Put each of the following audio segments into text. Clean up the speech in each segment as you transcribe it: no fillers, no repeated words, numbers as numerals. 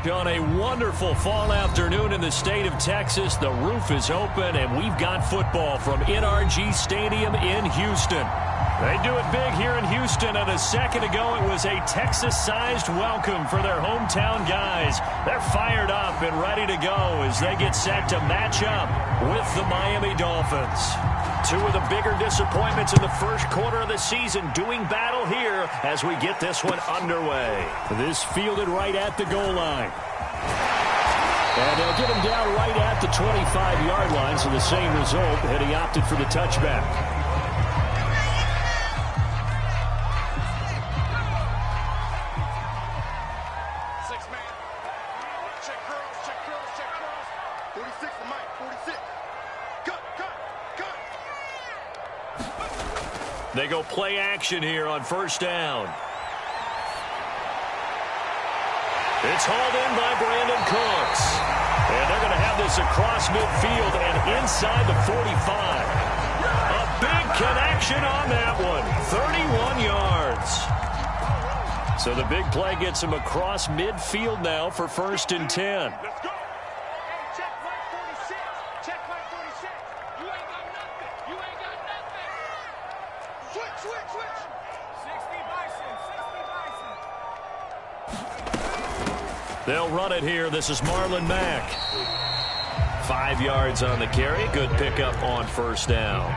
On a wonderful fall afternoon in the state of Texas, the roof is open, and we've got football from NRG Stadium in Houston. They do it big here in Houston, and a second ago it was a Texas-sized welcome for their hometown guys. They're fired up and ready to go as they get set to match up with the Miami Dolphins. Two of the bigger disappointments in the first quarter of the season doing battle here as we get this one underway. This fielded right at the goal line. And they'll get him down right at the 25-yard line, so the same result, and he opted for the touchback. They go play action here on first down. It's hauled in by Brandon Cooks. And they're going to have this across midfield and inside the 45. A big connection on that one. 31 yards. So the big play gets him across midfield now for 1st and 10. They'll run it here. This is Marlon Mack. 5 yards on the carry. Good pickup on first down.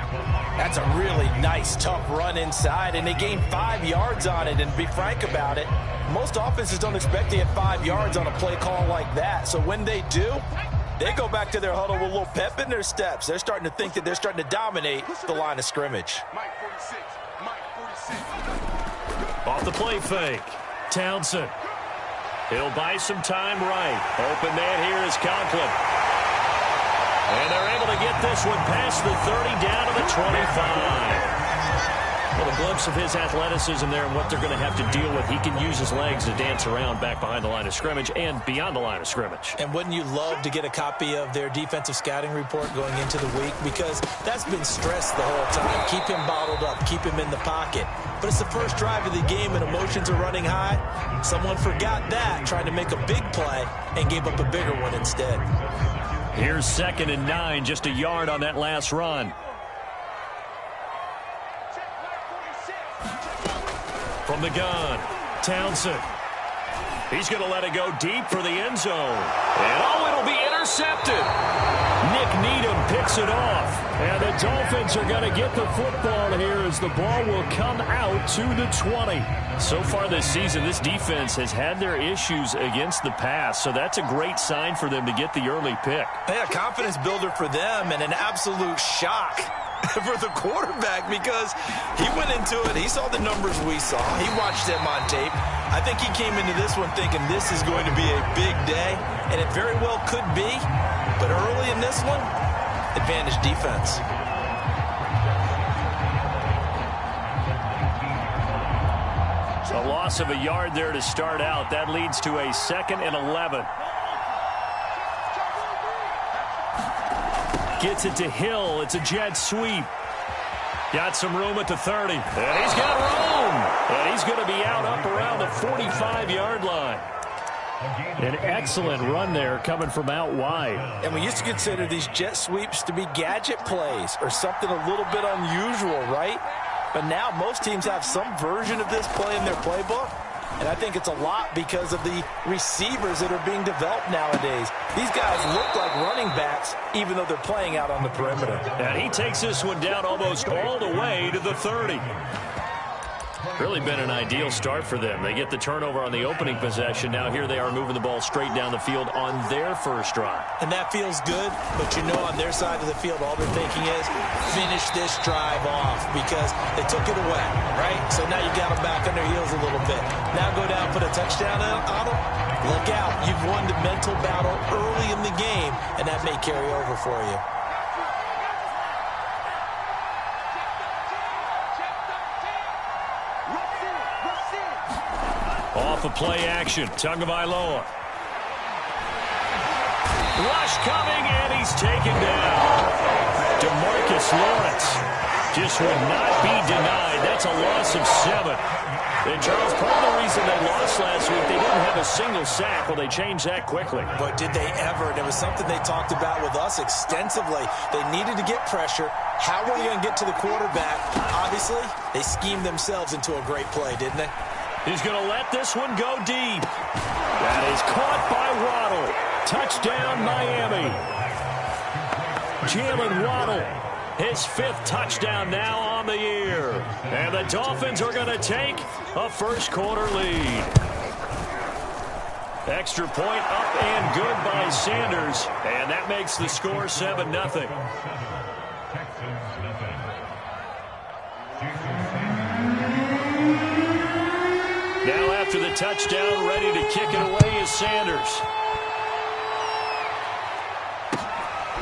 That's a really nice, tough run inside, and they gained 5 yards on it. And to be frank about it, most offenses don't expect to get 5 yards on a play call like that. So when they do, they go back to their huddle with a little pep in their steps. They're starting to think that they're starting to dominate the line of scrimmage. Off the play fake. Townsend. He'll buy some time right. Open man here is Conklin. And they're able to get this one past the 30 down to the 25. Well, a glimpse of his athleticism there and what they're going to have to deal with. He can use his legs to dance around back behind the line of scrimmage and beyond the line of scrimmage. And wouldn't you love to get a copy of their defensive scouting report going into the week? Because that's been stressed the whole time. Keep him bottled up. Keep him in the pocket. But it's the first drive of the game and emotions are running high. Someone forgot that, trying to make a big play, and gave up a bigger one instead. Here's 2nd and 9, just a yard on that last run. From the gun, Townsend. He's going to let it go deep for the end zone. And it'll be intercepted. Nick Needham picks it off. And the Dolphins are going to get the football here as the ball will come out to the 20. So far this season, this defense has had their issues against the pass. So that's a great sign for them to get the early pick. Yeah, a confidence builder for them and an absolute shock for the quarterback because he went into it. He saw the numbers we saw. He watched them on tape. I think he came into this one thinking this is going to be a big day, and it very well could be. But early in this one, advantage defense. A loss of a yard there to start out. That leads to a 2nd and 11. Gets it to Hill. It's a jet sweep. Got some room at the 30. And he's got room. And he's going to be out up around the 45-yard line. An excellent run there coming from out wide. And we used to consider these jet sweeps to be gadget plays or something a little bit unusual, right? But now most teams have some version of this play in their playbook. And I think it's a lot because of the receivers that are being developed nowadays. These guys look like running backs, even though they're playing out on the perimeter. And he takes this one down almost all the way to the 30. Really been an ideal start for them. They get the turnover on the opening possession. Now here they are moving the ball straight down the field on their first drive. And that feels good, but you know on their side of the field, all they're thinking is finish this drive off because they took it away, right? So now you got them back on their heels a little bit. Now go down, put a touchdown on them. Look out. You've won the mental battle early in the game, and that may carry over for you. Off of play action, Tagovailoa. Rush coming, and he's taken down. DeMarcus Lawrence just would not be denied. That's a loss of 7. And, Charles, part of the reason they lost last week, they didn't have a single sack. Well, they changed that quickly. But did they ever? And it was something they talked about with us extensively. They needed to get pressure. How were they going to get to the quarterback? Obviously, they schemed themselves into a great play, didn't they? He's going to let this one go deep. That is caught by Waddle. Touchdown, Miami. Jalen Waddle, his 5th touchdown now on the year. And the Dolphins are going to take a first-quarter lead. Extra point up and good by Sanders. And that makes the score 7-0. Now after the touchdown, ready to kick it away is Sanders.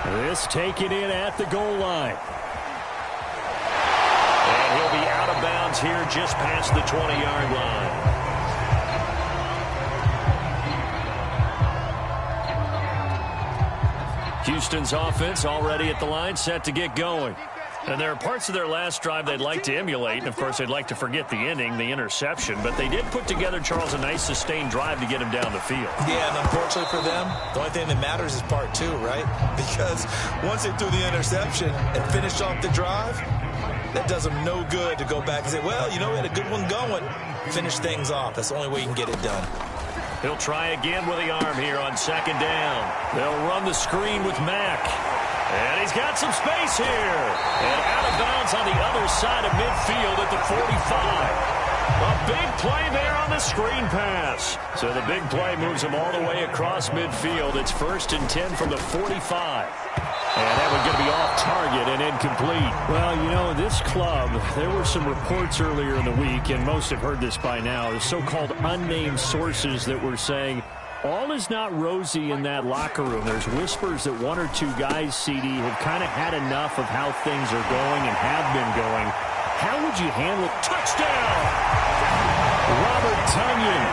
This taken in at the goal line. And he'll be out of bounds here just past the 20-yard line. Houston's offense already at the line, set to get going. And there are parts of their last drive they'd like to emulate. And, of course, they'd like to forget the ending, the interception. But they did put together, Charles, a nice sustained drive to get him down the field. Yeah, and unfortunately for them, the only thing that matters is part 2, right? Because once they threw the interception and finished off the drive, that does them no good to go back and say, well, you know, we had a good one going. Finish things off. That's the only way you can get it done. He'll try again with the arm here on 2nd down. They'll run the screen with Mack. And he's got some space here. And out of bounds on the other side of midfield at the 45. A big play there on the screen pass. So the big play moves him all the way across midfield. It's 1st and 10 from the 45. And that one's going to be off target and incomplete. Well, you know, this club, there were some reports earlier in the week, and most have heard this by now, the so-called unnamed sources that were saying, all is not rosy in that locker room. There's whispers that 1 or 2 guys, CD, have kind of had enough of how things are going and have been going. How would you handle it? Touchdown! Robert Tonyan,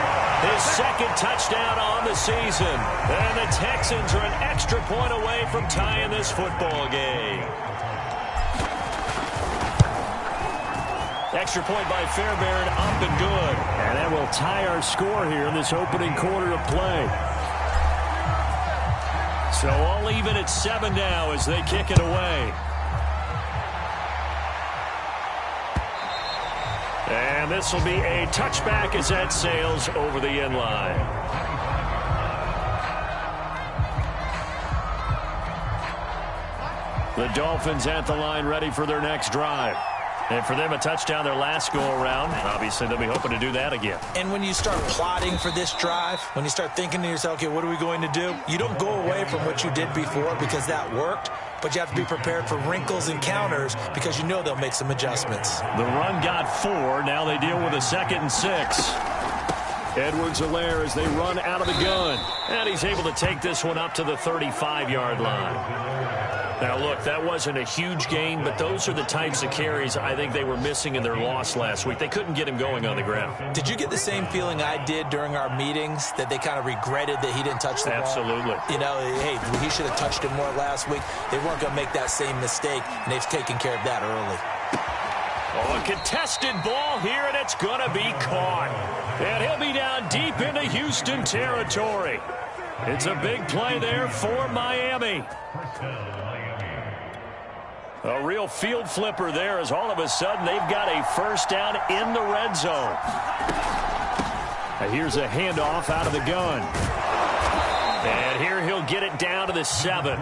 his 2nd touchdown on the season. And the Texans are an extra point away from tying this football game. Extra point by Fairbairn, up and good. And that will tie our score here in this opening quarter of play. So all even at 7 now as they kick it away. And this will be a touchback as that sails over the end line. The Dolphins at the line ready for their next drive. And for them, a touchdown their last go-around. Obviously, they'll be hoping to do that again. And when you start plotting for this drive, when you start thinking to yourself, okay, what are we going to do? You don't go away from what you did before because that worked, but you have to be prepared for wrinkles and counters because you know they'll make some adjustments. The run got 4. Now they deal with a 2nd and 6. Edwards-Helaire as they run out of the gun. And he's able to take this one up to the 35-yard line. Now, look, that wasn't a huge gain, but those are the types of carries I think they were missing in their loss last week. They couldn't get him going on the ground. Did you get the same feeling I did during our meetings, that they kind of regretted that he didn't touch the ball? Absolutely. You know, hey, he should have touched it more last week. They weren't going to make that same mistake, and they've taken care of that early. Oh, a contested ball here, and it's going to be caught. And he'll be down deep into Houston territory. It's a big play there for Miami. A real field flipper there as all of a sudden they've got a first down in the red zone. Now here's a handoff out of the gun. And here he'll get it down to the 7.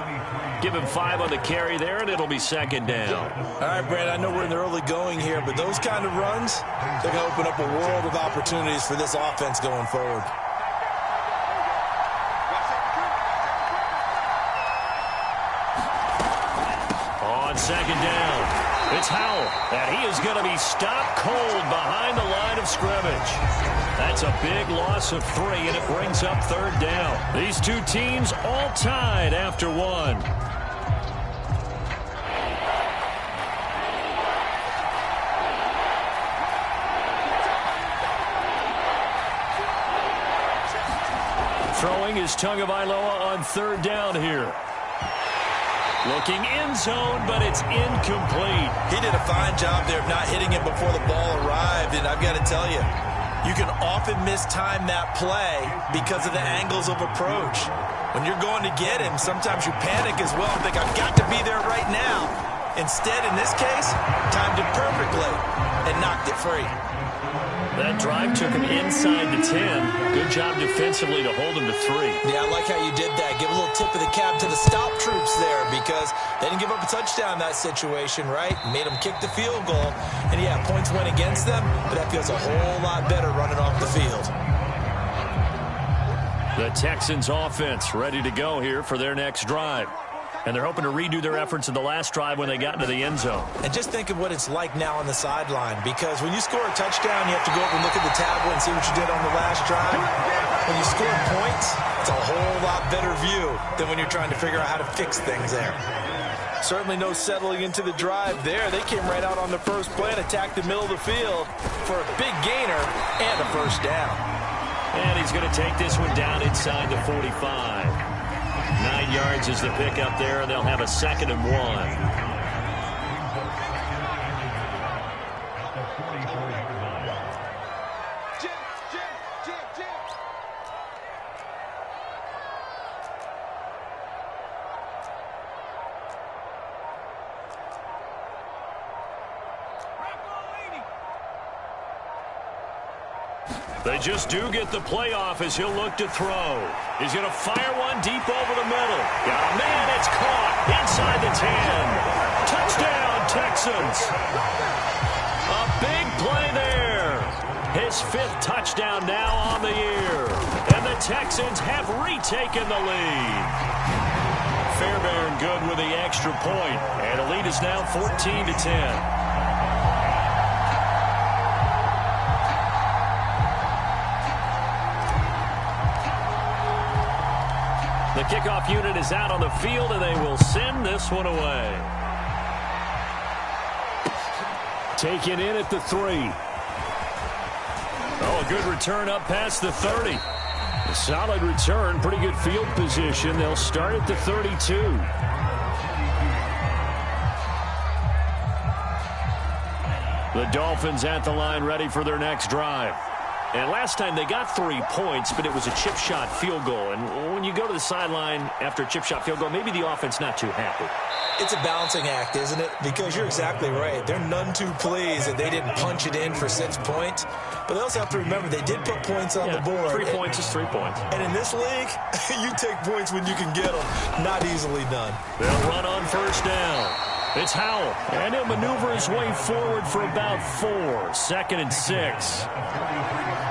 Give him 5 on the carry there, and it'll be 2nd down. All right, Brad, I know we're in the early going here, but those kind of runs, they're going to open up a world of opportunities for this offense going forward. On 2nd down, it's Howell, and he is going to be stopped cold behind the line of scrimmage. That's a big loss of 3, and it brings up 3rd down. These two teams all tied after 1. Throwing is Tagovailoa on 3rd down here. Looking end zone, but it's incomplete. He did a fine job there of not hitting it before the ball arrived, and I've got to tell you, you can often mistime that play because of the angles of approach. When you're going to get him, sometimes you panic as well and think, I've got to be there right now. Instead, in this case, timed it perfectly and knocked it free. That drive took him inside the 10. Good job defensively to hold him to 3. Yeah, I like how you did that. Give a little tip of the cap to the stop troops there because they didn't give up a touchdown in that situation, right? Made them kick the field goal. And, yeah, points went against them, but that feels a whole lot better running off the field. The Texans offense ready to go here for their next drive. And they're hoping to redo their efforts in the last drive when they got into the end zone. And just think of what it's like now on the sideline, because when you score a touchdown, you have to go over and look at the tablet and see what you did on the last drive. When you score points, it's a whole lot better view than when you're trying to figure out how to fix things there. Certainly no settling into the drive there. They came right out on the first play and attacked the middle of the field for a big gainer and a first down. And he's going to take this one down inside the 45. 9 yards is the pickup there, and they'll have a 2nd and 1. They just do get the playoff as he'll look to throw. He's going to fire one deep over the middle. Got a man, it's caught inside the 10. Touchdown, Texans. A big play there. His 5th touchdown now on the year. And the Texans have retaken the lead. Fairbairn good with the extra point. And the lead is now 14-10. The kickoff unit is out on the field, and they will send this one away. Taken in at the 3. Oh, a good return up past the 30. A solid return, pretty good field position. They'll start at the 32. The Dolphins at the line ready for their next drive. And last time they got 3 points, but it was a chip shot field goal. And when you go to the sideline after a chip shot field goal, maybe the offense not too happy. It's a balancing act, isn't it? Because you're exactly right. They're none too pleased that they didn't punch it in for 6 points. But they also have to remember they did put points on the board. 3 points is 3 points. And in this league, you take points when you can get them. Not easily done. They'll run on first down. It's Howell, and he'll maneuver his way forward for about 4. 2nd and 6.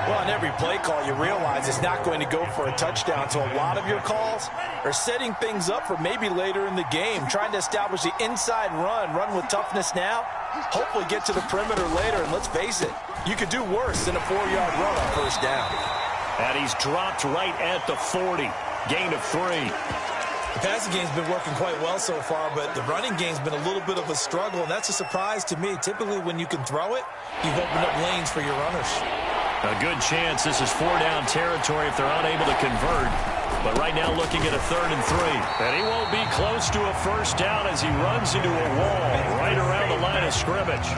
Well, on every play call, you realize it's not going to go for a touchdown. So a lot of your calls are setting things up for maybe later in the game, trying to establish the inside run with toughness now, hopefully get to the perimeter later. And let's face it, you could do worse than a 4-yard run on first down. And he's dropped right at the 40. Gain of 3. The passing game's been working quite well so far, but the running game's been a little bit of a struggle, and that's a surprise to me. Typically, when you can throw it, you've opened up lanes for your runners. A good chance this is 4-down territory if they're unable to convert. But right now looking at a 3rd and 3. And he won't be close to a first down as he runs into a wall right around the line of scrimmage.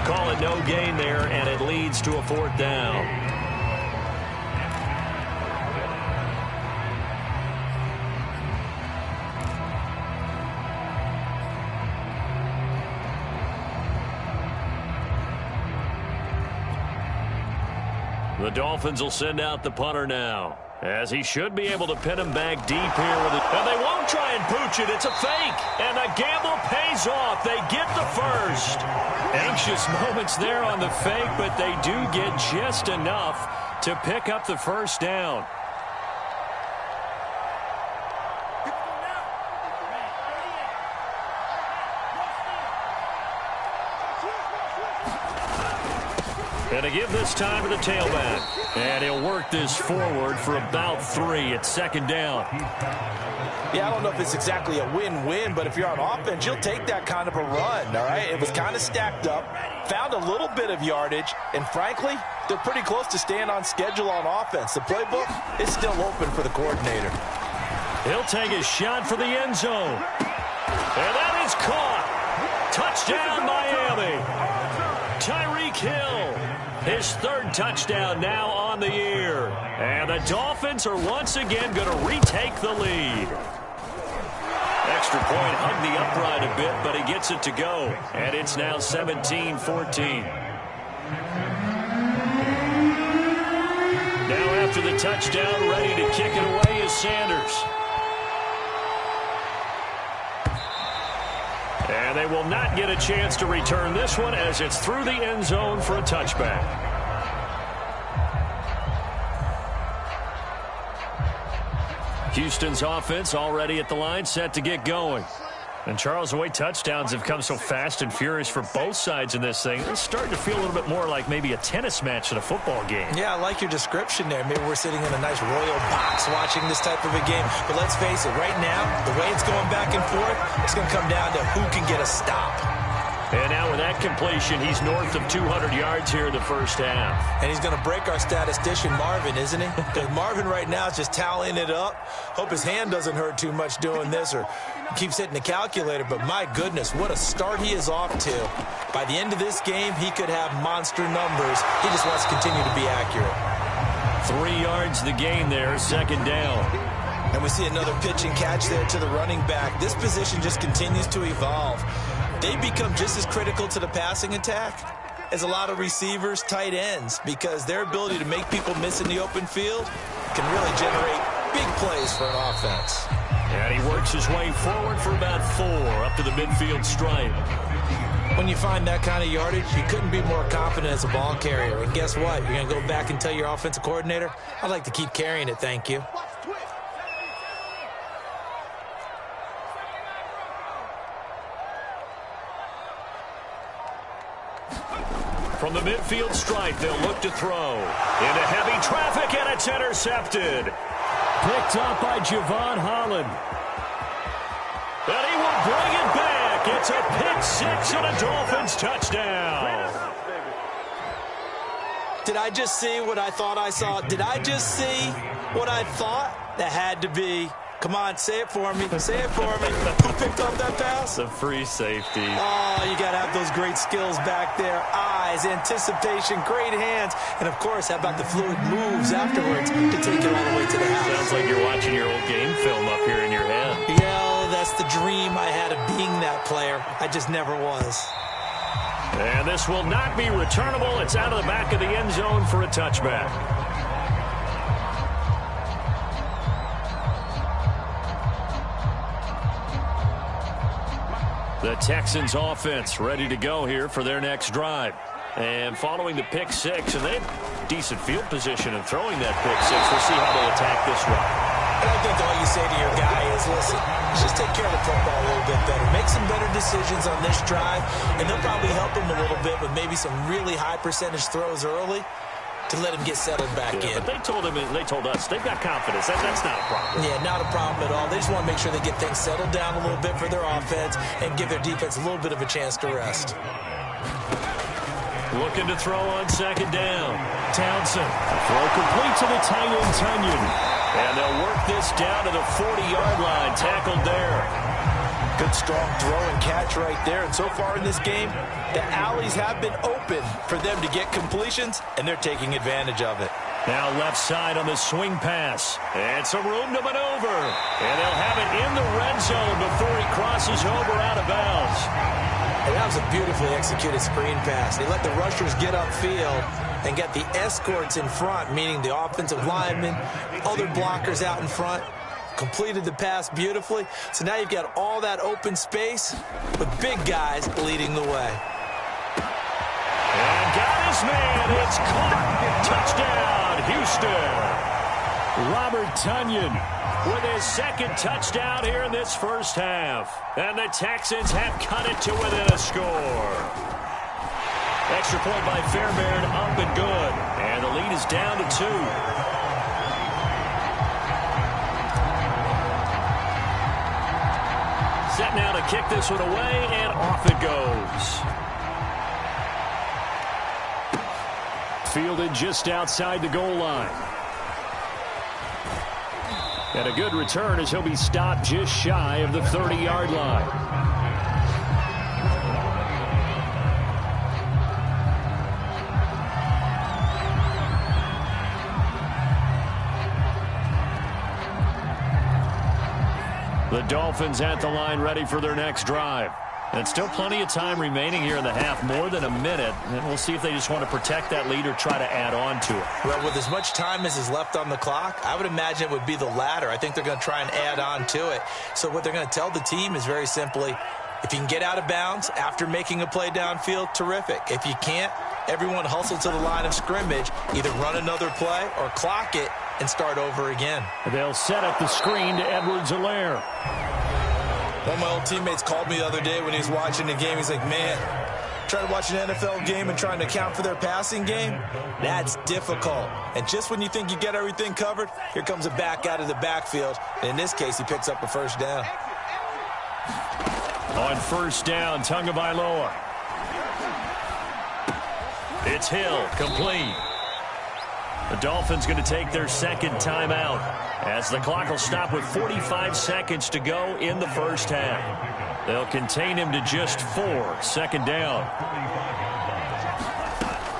Call it no gain there, and it leads to a 4th down. The Dolphins will send out the punter now, as he should be able to pin him back deep here with it. And they won't try and pooch it. It's a fake. And the gamble pays off. They get the first. Anxious moments there on the fake, but they do get just enough to pick up the first down. And to give this time to the tailback. And he'll work this forward for about 3 at 2nd down. Yeah, I don't know if it's exactly a win-win, but if you're on offense, you'll take that kind of a run, all right? It was kind of stacked up, found a little bit of yardage, and frankly, they're pretty close to staying on schedule on offense. The playbook is still open for the coordinator. He'll take a shot for the end zone. And that is caught. Touchdown, Miami. Tyreek Hill, his third touchdown now on the year. And the Dolphins are once again going to retake the lead. Extra point hugged the upright a bit, but he gets it to go. And it's now 17-14. Now after the touchdown, ready to kick it away is Sanders. And they will not get a chance to return this one as it's through the end zone for a touchback. Houston's offense already at the line, set to get going. And Charles, the way touchdowns have come so fast and furious for both sides in this thing, it's starting to feel a little bit more like maybe a tennis match than a football game. Yeah, I like your description there. Maybe we're sitting in a nice royal box watching this type of a game. But let's face it, right now, the way it's going back and forth, it's going to come down to who can get a stop. And now with that completion, he's north of 200 yards here in the first half. And he's going to break our statistician, Marvin, isn't he? Because Marvin right now is just tallying it up. Hope his hand doesn't hurt too much doing this or keeps hitting the calculator. But my goodness, what a start he is off to. By the end of this game, he could have monster numbers. He just wants to continue to be accurate. 3 yards the gain there, second down. And we see another pitch and catch there to the running back. This position just continues to evolve. They become just as critical to the passing attack as a lot of receivers, tight ends, because their ability to make people miss in the open field can really generate big plays for an offense. And he works his way forward for about 4 up to the midfield stripe. When you find that kind of yardage, you couldn't be more confident as a ball carrier. And guess what? You're going to go back and tell your offensive coordinator, I'd like to keep carrying it, thank you. From the midfield stripe, they'll look to throw. Into heavy traffic, and it's intercepted. Picked up by Javon Holland. And he will bring it back. It's a pick six and a Dolphins touchdown. Did I just see what I thought I saw? Did I just see what I thought? That had to be. Come on, say it for me. Say it for me. Who picked up that pass? The free safety. Oh, you got to have those great skills back there. Eyes, anticipation, great hands. And, of course, how about the fluid moves afterwards to take it all the way to the house? Sounds like you're watching your old game film up here in your head. Yeah, that's the dream I had of being that player. I just never was. And this will not be returnable. It's out of the back of the end zone for a touchback. The Texans offense ready to go here for their next drive. And following the pick six, and they had decent field position in throwing that pick six. We'll see how they attack this one. And I think all you say to your guy is, listen, just take care of the football a little bit better. Make some better decisions on this drive, and they'll probably help him a little bit with maybe some really high percentage throws early to let him get settled back in. But they told him, they told us, they've got confidence. That's not a problem. Yeah, not a problem at all. They just want to make sure they get things settled down a little bit for their offense and give their defense a little bit of a chance to rest. Looking to throw on second down. Townsend. Throw complete to the tight end, Tunyon. And they'll work this down to the 40-yard line. Tackled there. Good strong throw and catch right there. And so far in this game, the alleys have been open for them to get completions, and they're taking advantage of it. Now left side on the swing pass. And some room to maneuver. And they'll have it in the red zone before he crosses over out of bounds. And that was a beautifully executed screen pass. They let the rushers get upfield and get the escorts in front, meaning the offensive linemen, other blockers out in front. Completed the pass beautifully. So now you've got all that open space with big guys leading the way. And got his man. It's caught. Touchdown, Houston. Robert Tunyon with his second touchdown here in this first half. And the Texans have cut it to within a score. Extra point by Fairbairn, up and good. And the lead is down to 2. Set now to kick this one away, and off it goes. Fielded just outside the goal line. And a good return as he'll be stopped just shy of the 30-yard line. The Dolphins at the line ready for their next drive. And still plenty of time remaining here in the half, more than a minute. And we'll see if they just want to protect that lead or try to add on to it. Well, with as much time as is left on the clock, I would imagine it would be the latter. I think they're going to try and add on to it. So what they're going to tell the team is very simply, if you can get out of bounds after making a play downfield, terrific. If you can't, everyone hustle to the line of scrimmage, either run another play or clock it and start over again. They'll set up the screen to Edwards-Helaire. One of my old teammates called me the other day when he was watching the game. He's like, man, trying to watch an NFL game and trying to account for their passing game, that's difficult. And just when you think you get everything covered, here comes a back out of the backfield. And in this case, he picks up a first down. On first down, Tagovailoa. It's Hill, complete. The Dolphins going to take their second timeout as the clock will stop with 45 seconds to go in the first half. They'll contain him to just 4. Second down.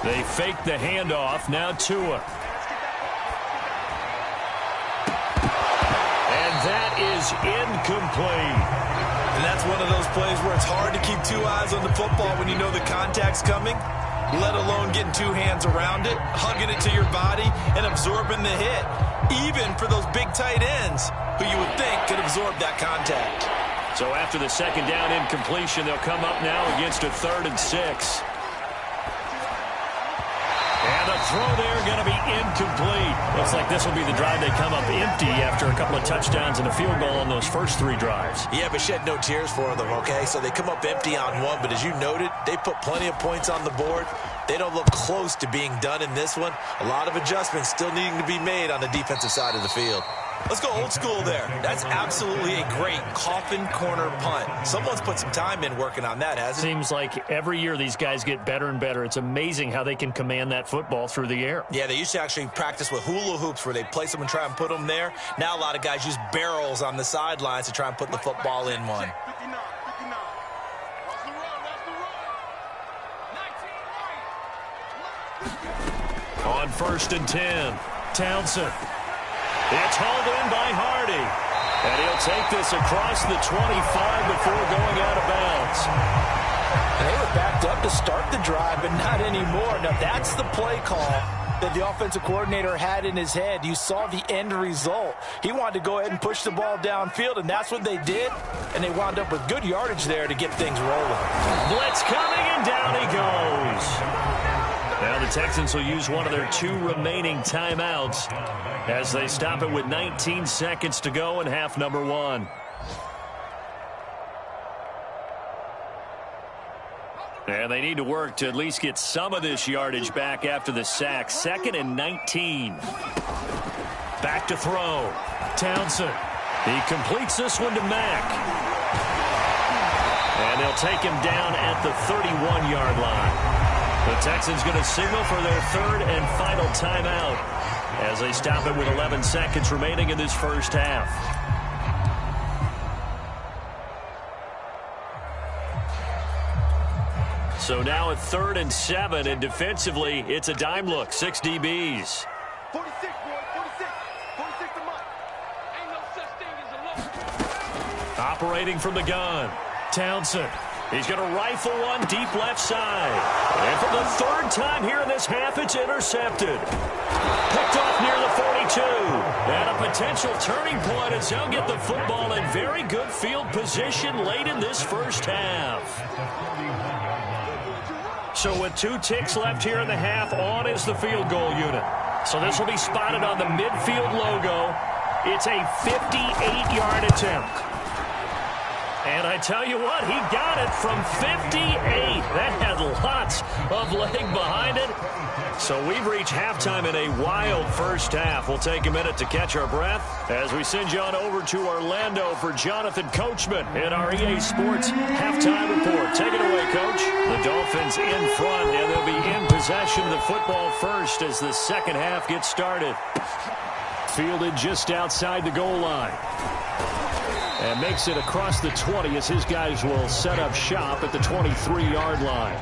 They fake the handoff. Now Tua. And that is incomplete. And that's one of those plays where it's hard to keep two eyes on the football when you know the contact's coming, let alone getting two hands around it, hugging it to your body, and absorbing the hit. Even for those big tight ends who you would think could absorb that contact. So after the second down incompletion, they'll come up now against a 3rd and 6. And the throw there going to be incomplete. Looks like this will be the drive they come up empty after a couple of touchdowns and a field goal on those first 3 drives. Yeah, but shed no tears for them, okay? So they come up empty on one, but as you noted, they put plenty of points on the board. They don't look close to being done in this one. A lot of adjustments still needing to be made on the defensive side of the field. Let's go old school there. That's absolutely a great coffin corner punt. Someone's put some time in working on that, hasn't it? Seems like every year these guys get better and better. It's amazing how they can command that football through the air. Yeah, they used to actually practice with hula hoops where they place them and try and put them there. Now a lot of guys use barrels on the sidelines to try and put the football in one. On 1st and 10, Townsend. It's hauled in by Hardy. And he'll take this across the 25 before going out of bounds. And they were backed up to start the drive, but not anymore. Now that's the play call that the offensive coordinator had in his head. You saw the end result. He wanted to go ahead and push the ball downfield, and that's what they did. And they wound up with good yardage there to get things rolling. Blitz coming, and down he goes. Now the Texans will use one of their 2 remaining timeouts as they stop it with 19 seconds to go in half number 1. And they need to work to at least get some of this yardage back after the sack. 2nd and 19. Back to throw. Townsend. He completes this one to Mack. And they'll take him down at the 31-yard line. The Texans going to signal for their 3rd and final timeout as they stop it with 11 seconds remaining in this first half. So now at 3rd and 7, and defensively, it's a dime look. 6 DBs. 46, boy, 46. 46 a month. Ain't no such thing as a look. Operating from the gun, Townsend. He's going to rifle one deep left side. And for the 3rd time here in this half, it's intercepted. Picked off near the 42. And a potential turning point as they'll get the football in very good field position late in this first half. So with 2 ticks left here in the half, on is the field goal unit. So this will be spotted on the midfield logo. It's a 58-yard attempt. And I tell you what, he got it from 58. That had lots of leg behind it. So we've reached halftime in a wild first half. We'll take a minute to catch our breath as we send you on over to Orlando for Jonathan Coachman in our EA Sports Halftime Report. Take it away, Coach. The Dolphins in front, and they'll be in possession of the football first as the second half gets started. Fielded just outside the goal line. And makes it across the 20 as his guys will set up shop at the 23-yard line.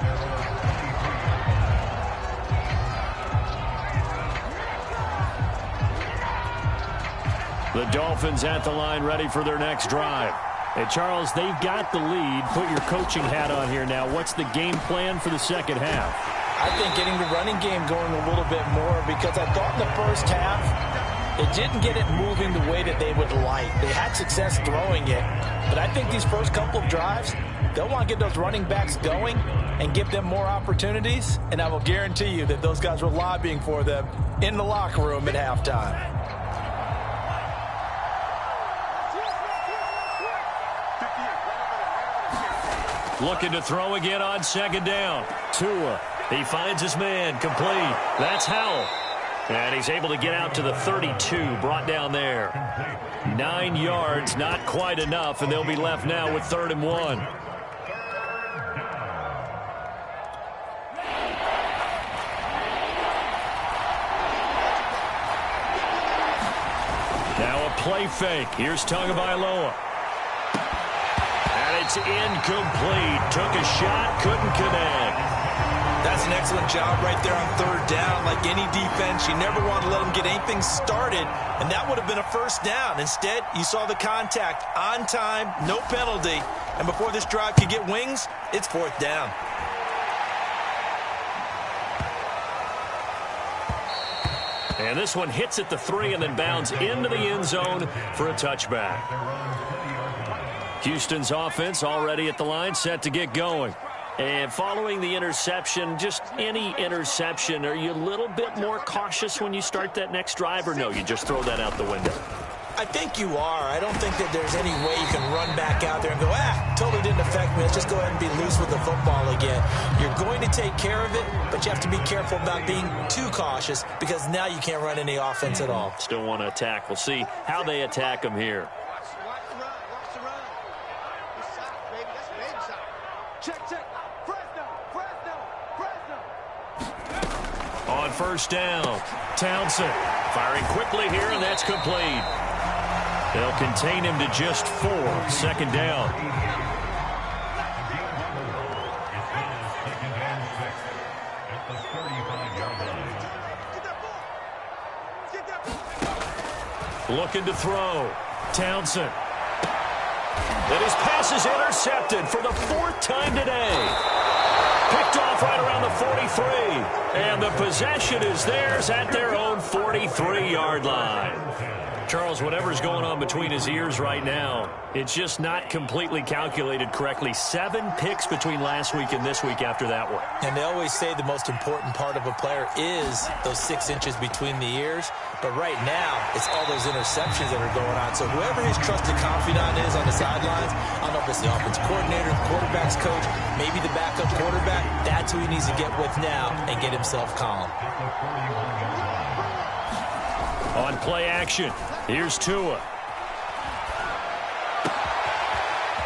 The Dolphins at the line ready for their next drive. And Charles, they've got the lead. Put your coaching hat on here now. What's the game plan for the second half? I think getting the running game going a little bit more, because I thought in the first half it didn't get it moving the way that they would like. They had success throwing it, but I think these first couple of drives, they'll want to get those running backs going and give them more opportunities, and I will guarantee you that those guys were lobbying for them in the locker room at halftime. Looking to throw again on second down. Tua, he finds his man, complete. That's Howell. And he's able to get out to the 32, brought down there. 9 yards, not quite enough, and they'll be left now with 3rd and 1. Now a play fake. Here's Tagovailoa. And it's incomplete. Took a shot, couldn't connect. That's an excellent job right there on 3rd down. Like any defense, you never want to let them get anything started, and that would have been a 1st down. Instead, you saw the contact on time, no penalty, and before this drive could get wings, it's 4th down. And this one hits at the 3 and then bounds into the end zone for a touchback. Houston's offense already at the line, set to get going. And following the interception, just any interception, are you a little bit more cautious when you start that next drive, or no, you just throw that out the window? I think you are. I don't think that there's any way you can run back out there and go, totally didn't affect me. Let's just go ahead and be loose with the football again. You're going to take care of it, but you have to be careful about being too cautious, because now you can't run any offense at all. Still want to attack. We'll see how they attack them here. Watch the run. Watch the run. This side, baby. That's baby side. Check. On 1st down, Townsend firing quickly here, and that's complete. They'll contain him to just 4. 2nd down. Looking to throw. Townsend. And his pass is intercepted for the 4th time today. Picked off right around the 43. And the possession is theirs at their own 43-yard line. Charles, whatever's going on between his ears right now, it's just not completely calculated correctly. 7 picks between last week and this week after that one. And they always say the most important part of a player is those 6 inches between the ears. But right now, it's all those interceptions that are going on. So whoever his trusted confidant is on the sidelines, I don't know if it's the offensive coordinator, the quarterback's coach, maybe the backup quarterback, that's who he needs to get with now and get himself calm. On play action, here's Tua.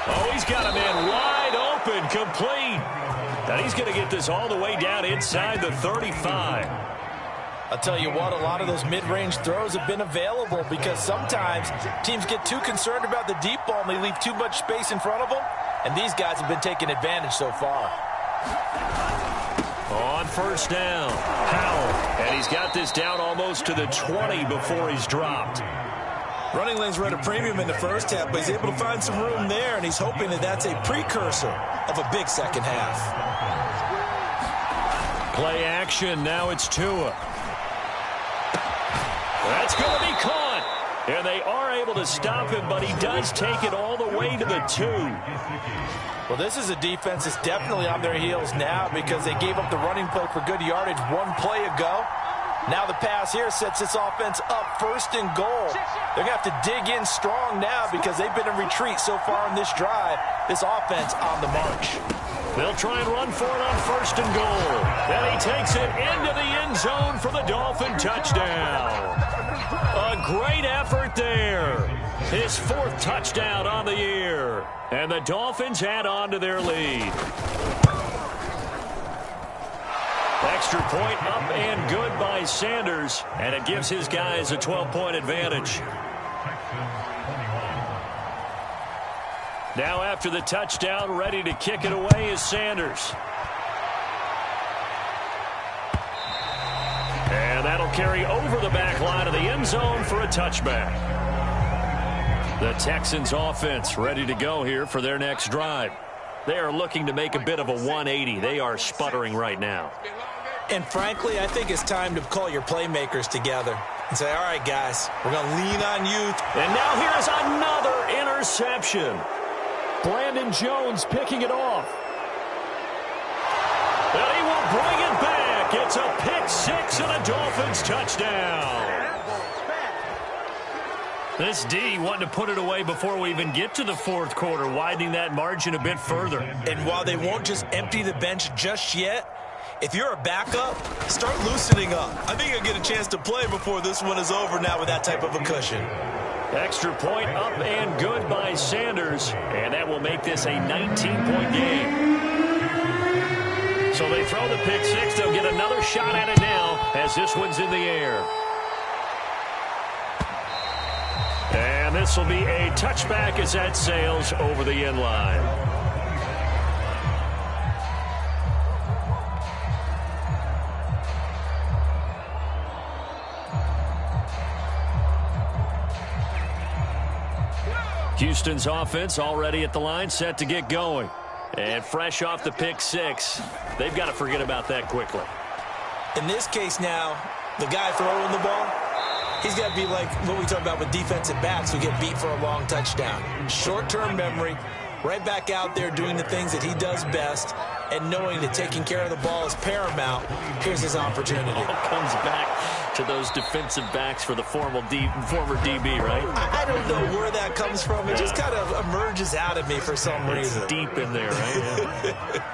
Oh, he's got a man wide open, complete. And he's going to get this all the way down inside the 35. I'll tell you what, a lot of those mid-range throws have been available, because sometimes teams get too concerned about the deep ball and they leave too much space in front of them, and these guys have been taking advantage so far. On 1st down, Howell, and he's got this down almost to the 20 before he's dropped. Running lanes were at a premium in the first half, but he's able to find some room there, and he's hoping that that's a precursor of a big second half. Play action, now it's Tua. That's going to be caught. And they are able to stop him, but he does take it all the way to the 2. Well, this is a defense that's definitely on their heels now, because they gave up the running play for good yardage 1 play ago. Now the pass here sets this offense up 1st and goal. They're going to have to dig in strong now, because they've been in retreat so far in this drive. This offense on the march. They'll try and run for it on 1st and goal. And he takes it into the end zone for the Dolphin touchdown. A great effort there. His 4th touchdown on the year. And the Dolphins add on to their lead. Extra point up and good by Sanders, and it gives his guys a 12-point advantage. Now after the touchdown, ready to kick it away is Sanders. And that'll carry over the back line of the end zone for a touchback. The Texans offense ready to go here for their next drive. They are looking to make a bit of a 180. They are sputtering right now. And frankly, I think it's time to call your playmakers together and say, all right, guys, we're going to lean on you. And now here's another interception. Brandon Jones picking it off. And he will bring it back. It's a pick six and a Dolphins touchdown. This D wanting to put it away before we even get to the fourth quarter, widening that margin a bit further. And while they won't just empty the bench just yet, if you're a backup, start loosening up. I think you'll get a chance to play before this one is over now with that type of a cushion. Extra point up and good by Sanders, and that will make this a 19-point game. So they throw the pick six. They'll get another shot at it now as this one's in the air. And this will be a touchback as that sails over the end line. Houston's offense already at the line, set to get going. And fresh off the pick six, they've got to forget about that quickly. In this case now, the guy throwing the ball, he's got to be like what we talk about with defensive backs who get beat for a long touchdown. Short-term memory, right back out there doing the things that he does best, and knowing that taking care of the ball is paramount. Here's his opportunity. All comes back to those defensive backs for the former DB, right? I don't know where that comes from. It just kind of emerges out of me for some reason. It's deep in there, right? Yeah.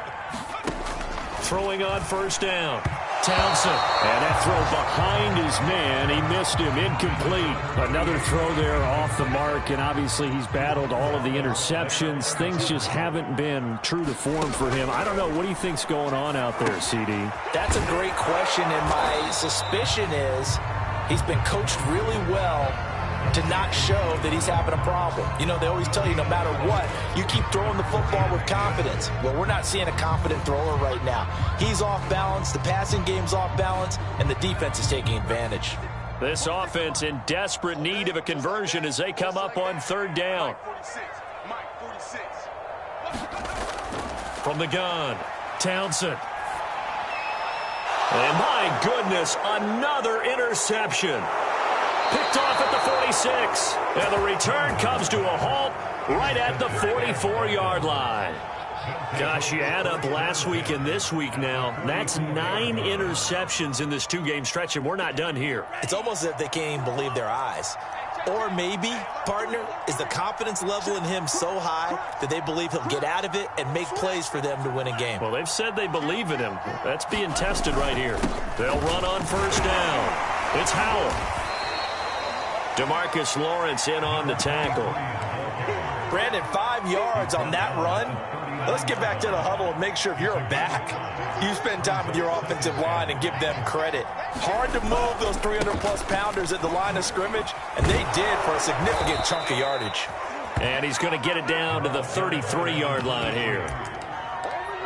Throwing on first down. Townsend. And that throw behind his man. He missed him. Incomplete. Another throw there off the mark, and obviously he's battled all of the interceptions. Things just haven't been true to form for him. I don't know. What do you think's going on out there, CD? That's a great question, and my suspicion is he's been coached really well to not show that he's having a problem. You know, they always tell you no matter what, you keep throwing the football with confidence. Well, we're not seeing a confident thrower right now. He's off balance, the passing game's off balance, and the defense is taking advantage. This offense in desperate need of a conversion as they come up on third down. From the gun, Townsend. And my goodness, another interception. Picked off at the 46. And the return comes to a halt right at the 44-yard line. Gosh, you add up last week and this week now. That's 9 interceptions in this two-game stretch, and we're not done here. It's almost as if they can't even believe their eyes. Or maybe, partner, is the confidence level in him so high that they believe he'll get out of it and make plays for them to win a game. Well, they've said they believe in him. That's being tested right here. They'll run on first down. It's Howell. DeMarcus Lawrence in on the tackle. Brandon, 5 yards on that run. Let's get back to the huddle and make sure if you're a back, you spend time with your offensive line and give them credit. Hard to move those 300-plus pounders at the line of scrimmage, and they did for a significant chunk of yardage. And he's going to get it down to the 33-yard line here.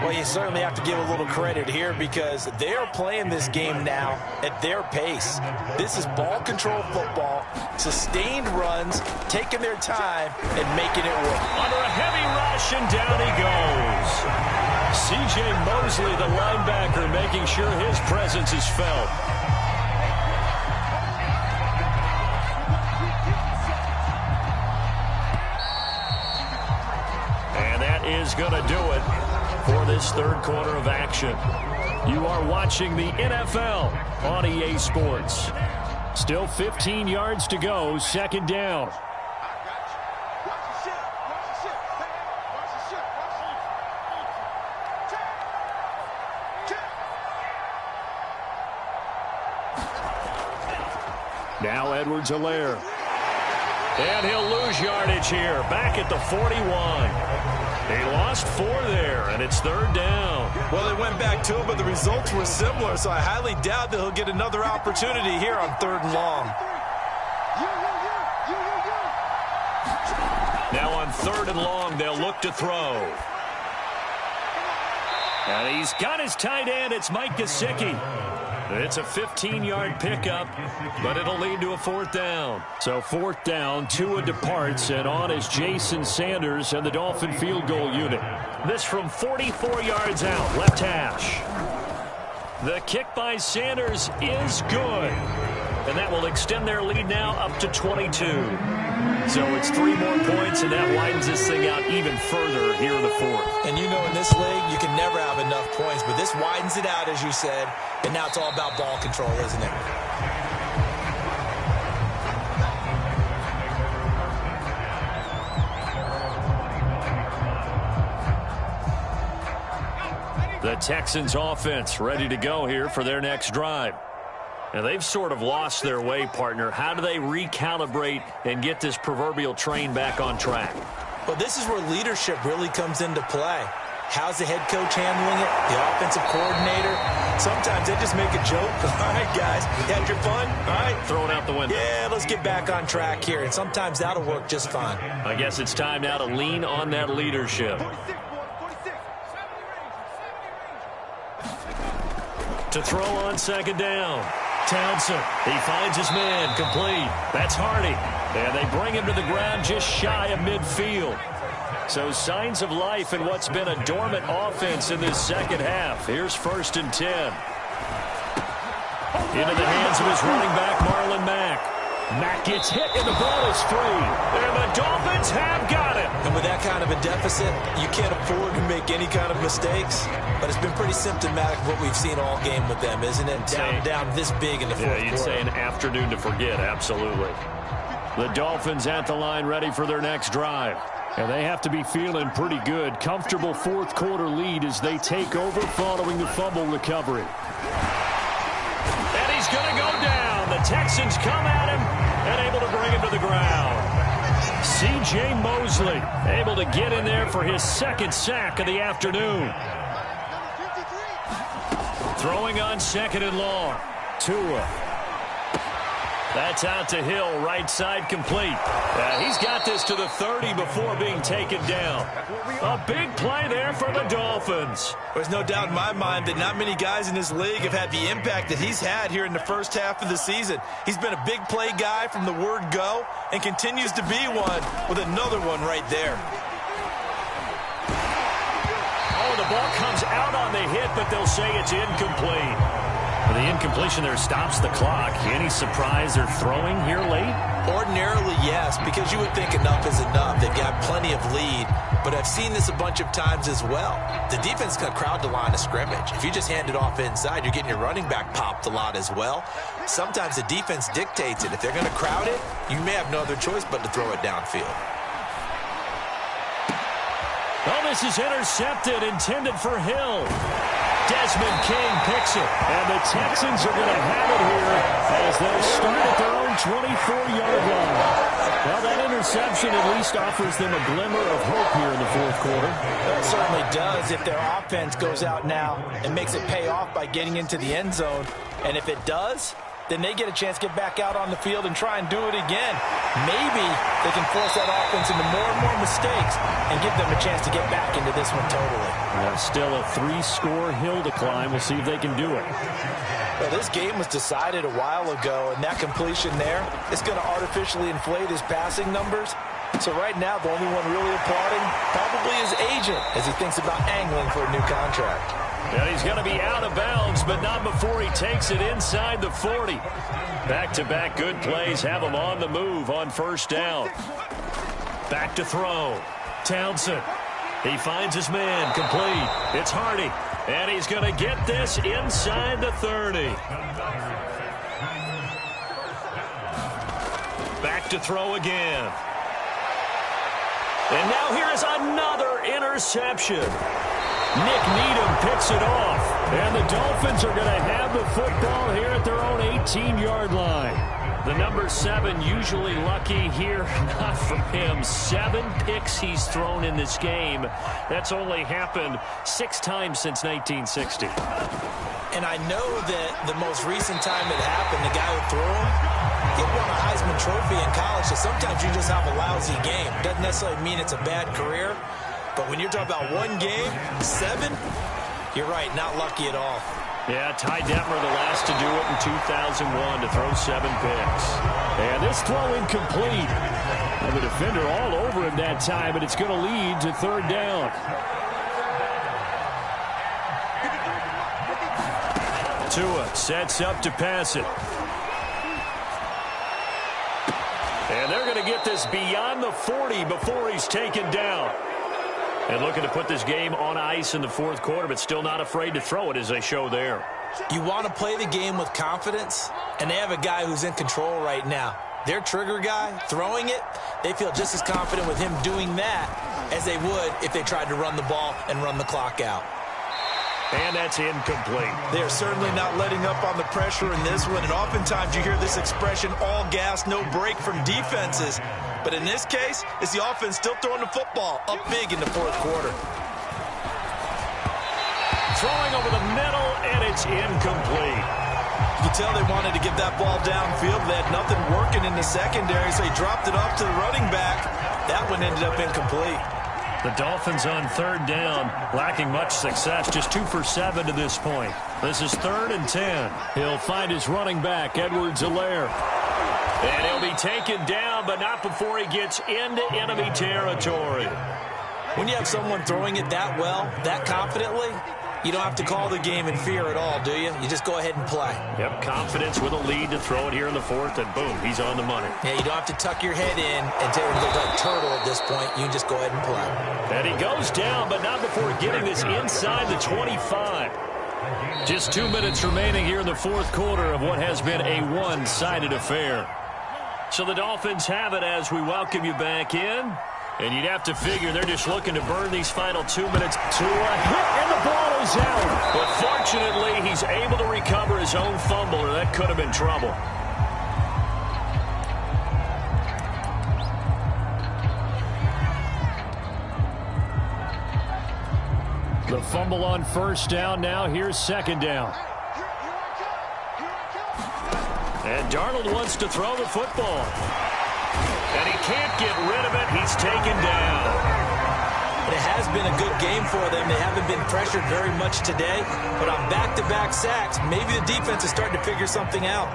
Well, you certainly have to give a little credit here because they're playing this game now at their pace. This is ball control football, sustained runs, taking their time, and making it work. Under a heavy rush, and down he goes. C.J. Mosley, the linebacker, making sure his presence is felt. And that is going to do it for this third quarter of action. You are watching the NFL on EA Sports. Still 15 yards to go, second down. Now Edwards-Helaire. And he'll lose yardage here, back at the 41. He lost 4 there, and it's 3rd down. Well, they went back to it, but the results were similar, so I highly doubt that he'll get another opportunity here on 3rd and long. Now on 3rd and long, they'll look to throw. And he's got his tight end. It's Mike Gesicki. It's a 15-yard pickup, but it'll lead to a 4th down. So 4th down, Tua departs, and on is Jason Sanders and the Dolphin field goal unit. This from 44 yards out, left hash. The kick by Sanders is good, and that will extend their lead now up to 22. So it's 3 more points, and that widens this thing out even further here in the 4th. And you know, in this league, you can never have enough points, but this widens it out, as you said, and now it's all about ball control, isn't it? The Texans offense ready to go here for their next drive. Now, they've sort of lost their way, partner. How do they recalibrate and get this proverbial train back on track? Well, this is where leadership really comes into play. How's the head coach handling it? The offensive coordinator? Sometimes they just make a joke. All right, guys, you had your fun? All right. Throw it out the window. Yeah, let's get back on track here. And sometimes that'll work just fine. I guess it's time now to lean on that leadership. 46, 46. To throw on 2nd down. Townsend, he finds his man, complete. That's Hardy. And they bring him to the ground just shy of midfield. So signs of life in what's been a dormant offense in this second half. Here's 1st and 10. Into the hands of his running back, Marlon Mack. Mack gets hit, and the ball is free. And the Dolphins have got it. And with that kind of a deficit, you can't afford to make any kind of mistakes. But it's been pretty symptomatic of what we've seen all game with them, isn't it? Down this big in the 4th quarter. Yeah, you'd say an afternoon to forget, absolutely. The Dolphins at the line ready for their next drive. And they have to be feeling pretty good. Comfortable 4th quarter lead as they take over following the fumble recovery. And he's going to go down. The Texans come at him and able to bring him to the ground. C.J. Mosley able to get in there for his 2nd sack of the afternoon. Throwing on 2nd and long. Tua. That's out to Hill, right side complete. He's got this to the 30 before being taken down. A big play there for the Dolphins. There's no doubt in my mind that not many guys in this league have had the impact that he's had here in the first half of the season. He's been a big play guy from the word go and continues to be one with another one right there. Oh, the ball comes out on the hit, but they'll say it's incomplete. The incompletion there stops the clock. Any surprise they're throwing here late? Ordinarily, yes, because you would think enough is enough. They've got plenty of lead, but I've seen this a bunch of times as well. The defense can crowd the line of scrimmage. If you just hand it off inside, you're getting your running back popped a lot as well. Sometimes the defense dictates it. If they're going to crowd it, you may have no other choice but to throw it downfield. Oh, this is intercepted, intended for Hill. Desmond King picks it, and the Texans are going to have it here as they'll start at their own 24-yard line. Well, that interception at least offers them a glimmer of hope here in the 4th quarter. It certainly does if their offense goes out now and makes it pay off by getting into the end zone. And if it does, then they get a chance to get back out on the field and try and do it again. Maybe they can force that offense into more and more mistakes and give them a chance to get back into this one totally. Well, still a 3-score hill to climb. We'll see if they can do it. Well, this game was decided a while ago, and that completion there is going to artificially inflate his passing numbers. So right now, the only one really applauding probably his agent as he thinks about angling for a new contract. And he's going to be out of bounds, but not before he takes it inside the 40. Back-to-back good plays have him on the move on 1st down. Back to throw. Townsend. He finds his man, complete. It's Hardy, and he's going to get this inside the 30. Back to throw again. And now here is another interception. Nick Needham picks it off, and the Dolphins are going to have the football here at their own 18-yard line. The number 7 usually lucky here. Not for him. 7 picks he's thrown in this game. That's only happened 6 times since 1960. And I know that the most recent time it happened, the guy who threw him, he won a Heisman Trophy in college, so sometimes you just have a lousy game. Doesn't necessarily mean it's a bad career, but when you're talking about one game, 7, you're right, not lucky at all. Yeah, Ty Detmer, the last to do it in 2001, to throw 7 picks. And this throw incomplete. And the defender all over him that time, but it's going to lead to 3rd down. Tua sets up to pass it. And they're going to get this beyond the 40 before he's taken down. And looking to put this game on ice in the 4th quarter, but still not afraid to throw it as they show there. You want to play the game with confidence, and they have a guy who's in control right now. Their trigger guy, throwing it, they feel just as confident with him doing that as they would if they tried to run the ball and run the clock out. And that's incomplete. They're certainly not letting up on the pressure in this one, and oftentimes you hear this expression, all gas, no break from defenses. But in this case, it's the offense still throwing the football up big in the 4th quarter. Throwing over the middle, and it's incomplete. You can tell they wanted to get that ball downfield. They had nothing working in the secondary, so he dropped it off to the running back. That one ended up incomplete. The Dolphins on 3rd down, lacking much success, just 2 for 7 to this point. This is 3rd and 10. He'll find his running back, Edwards-Helaire. And he'll be taken down, but not before he gets into enemy territory. When you have someone throwing it that well, that confidently, you don't have to call the game in fear at all, do you? You just go ahead and play. Yep, confidence with a lead to throw it here in the 4th, and boom, he's on the money. Yeah, you don't have to tuck your head in and look like turtle at this point. You can just go ahead and play. And he goes down, but not before getting this inside the 25. Just 2 minutes remaining here in the 4th quarter of what has been a one-sided affair. So the Dolphins have it as we welcome you back in. And you'd have to figure they're just looking to burn these final 2 minutes to a hit, and the ball is out. But fortunately, he's able to recover his own fumble, or that could have been trouble. The fumble on 1st down now. Here's 2nd down. And Darnold wants to throw the football. And he can't get rid of it. He's taken down. It has been a good game for them. They haven't been pressured very much today. But on back-to-back sacks, maybe the defense is starting to figure something out.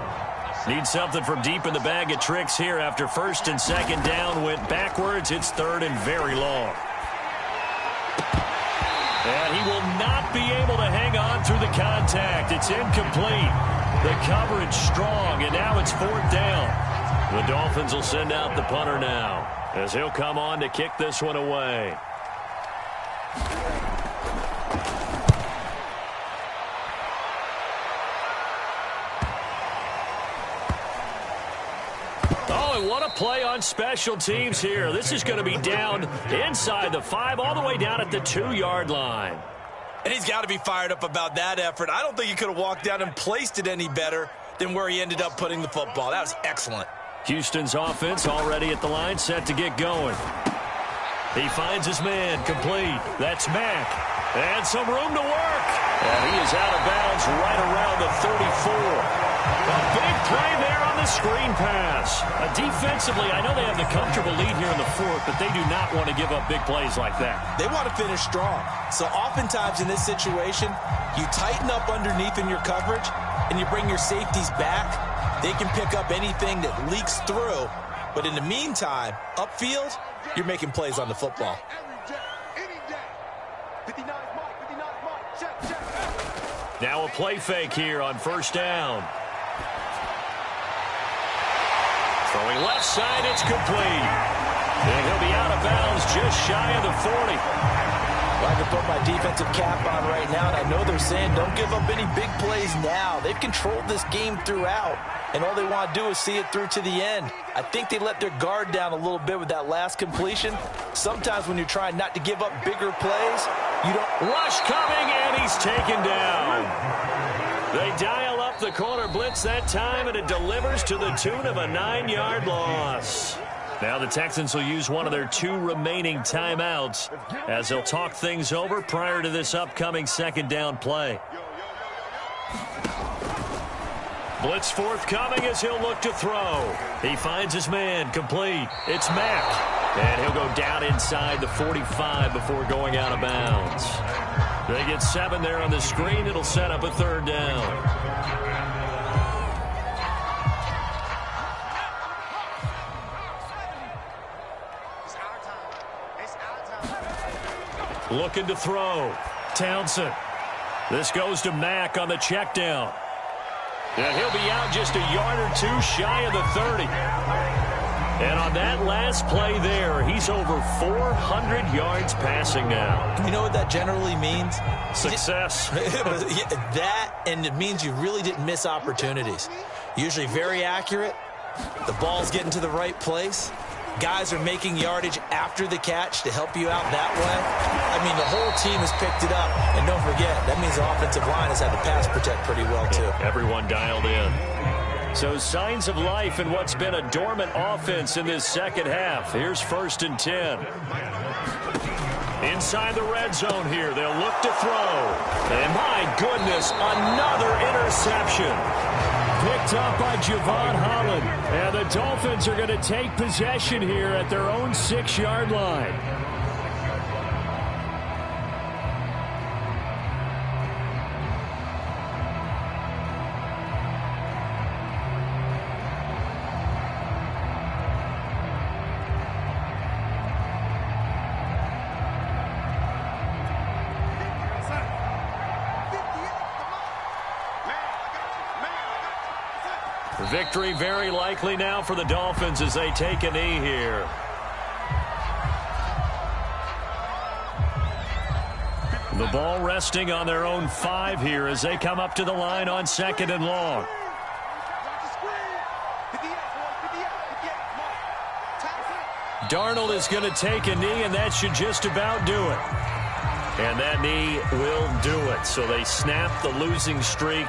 Need something from deep in the bag of tricks here after 1st and 2nd down went backwards. It's 3rd and very long. And he will not be able to hang on through the contact. It's incomplete. The coverage strong, and now it's 4th down. The Dolphins will send out the punter now as he'll come on to kick this one away. Oh, and what a play on special teams here. This is going to be down inside the 5, all the way down at the 2-yard line. And he's got to be fired up about that effort. I don't think he could have walked down and placed it any better than where he ended up putting the football. That was excellent. Houston's offense already at the line, set to get going. He finds his man, complete. That's Mack. And some room to work. And he is out of bounds right around the 34. A big play there on the screen pass. Defensively, I know they have the comfortable lead here in the 4th, but they do not want to give up big plays like that. They want to finish strong. So oftentimes in this situation, you tighten up underneath in your coverage, and you bring your safeties back. They can pick up anything that leaks through. But in the meantime, upfield, you're making plays on the football. Now a play fake here on 1st down. Throwing left side, it's complete. And he'll be out of bounds just shy of the 40. Well, I can put my defensive cap on right now, and I know they're saying don't give up any big plays now. They've controlled this game throughout, and all they want to do is see it through to the end. I think they let their guard down a little bit with that last completion. Sometimes when you're trying not to give up bigger plays, you don't. Rush coming, and he's taken down. They dial up the corner blitz that time, and it delivers to the tune of a 9-yard loss. Now the Texans will use one of their 2 remaining timeouts as they'll talk things over prior to this upcoming second down play. Blitz forthcoming as he'll look to throw. He finds his man, complete. It's Mack. And he'll go down inside the 45 before going out of bounds. They get 7 there on the screen. It'll set up a third down. Looking to throw. Townsend. This goes to Mack on the check down. And he'll be out just a yard or 2 shy of the 30. And on that last play there, he's over 400 yards passing now. You know what that generally means? Success. That, and it means you really didn't miss opportunities. Usually very accurate. The ball's getting to the right place. Guys are making yardage after the catch to help you out that way. I mean, the whole team has picked it up. And don't forget, that means the offensive line has had to pass protect pretty well, too. Everyone dialed in. So signs of life in what's been a dormant offense in this second half. Here's 1st and 10. Inside the red zone here, they'll look to throw. And my goodness, another interception. Picked up by Javon Holland. And the Dolphins are going to take possession here at their own 6-yard line. Victory very likely now for the Dolphins as they take a knee here. The ball resting on their own 5 here as they come up to the line on 2nd and long. Darnold is going to take a knee, and that should just about do it. And that knee will do it. So they snap the losing streak.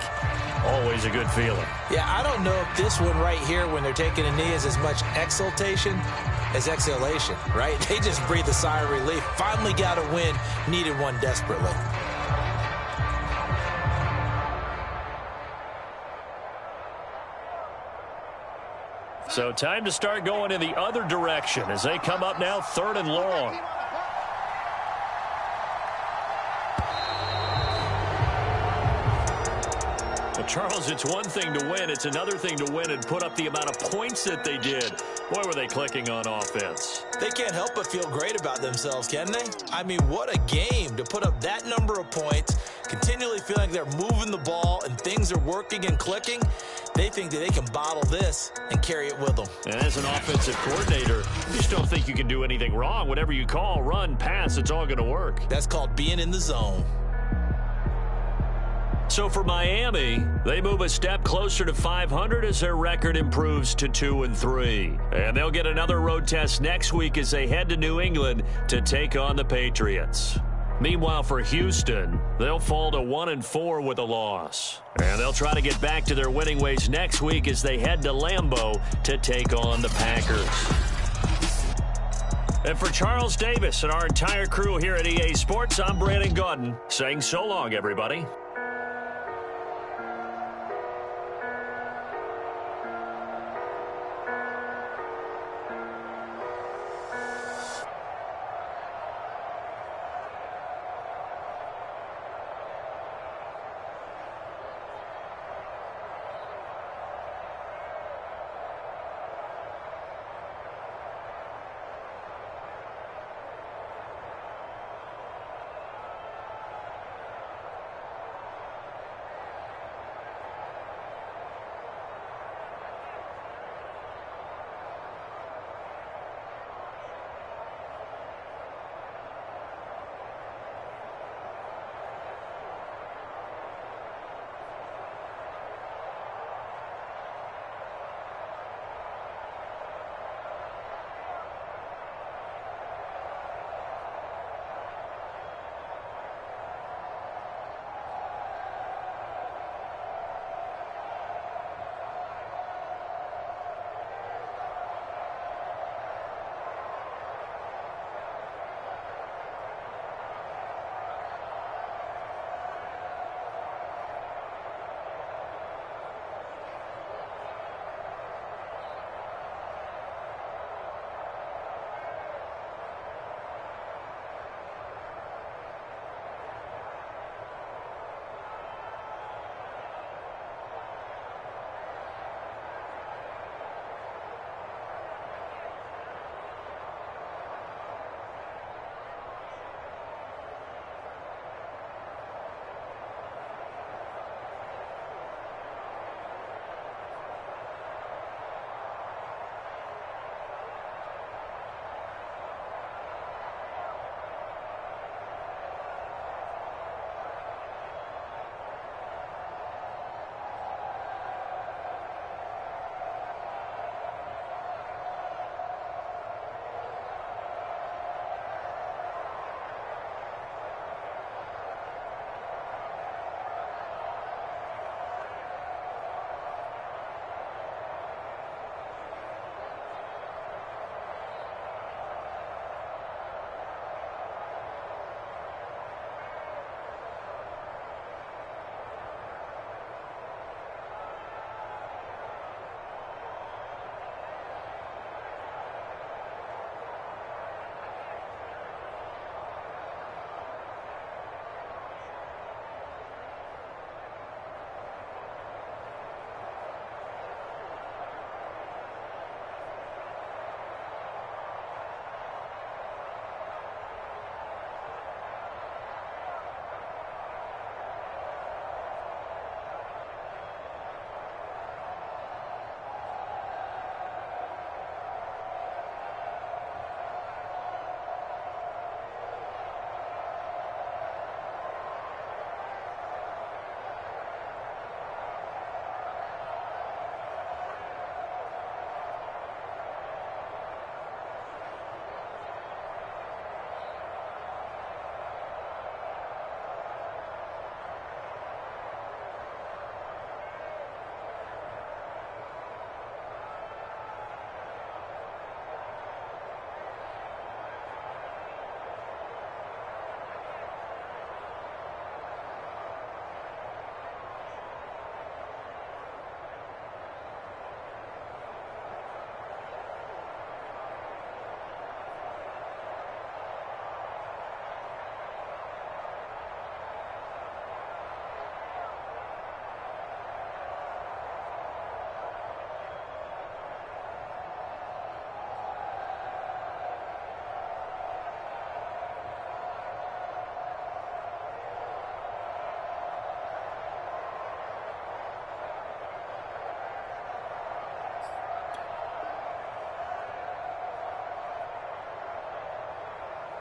Always a good feeling. Yeah, I don't know if this one right here, when they're taking a knee, is as much exultation as exhalation, right? They just breathe a sigh of relief. Finally got a win, needed one desperately. So time to start going in the other direction as they come up now 3rd and long. Well, Charles, it's one thing to win. It's another thing to win and put up the amount of points that they did. Boy, were they clicking on offense. They can't help but feel great about themselves, can they? I mean, what a game to put up that number of points, continually feeling like they're moving the ball and things are working and clicking. They think that they can bottle this and carry it with them. And as an offensive coordinator, you just don't think you can do anything wrong. Whatever you call, run, pass, it's all going to work. That's called being in the zone. So for Miami, they move a step closer to 500 as their record improves to 2-3. And they'll get another road test next week as they head to New England to take on the Patriots. Meanwhile, for Houston, they'll fall to 1-4 with a loss. And they'll try to get back to their winning ways next week as they head to Lambeau to take on the Packers. And for Charles Davis and our entire crew here at EA Sports, I'm Brandon Gaudin saying so long, everybody.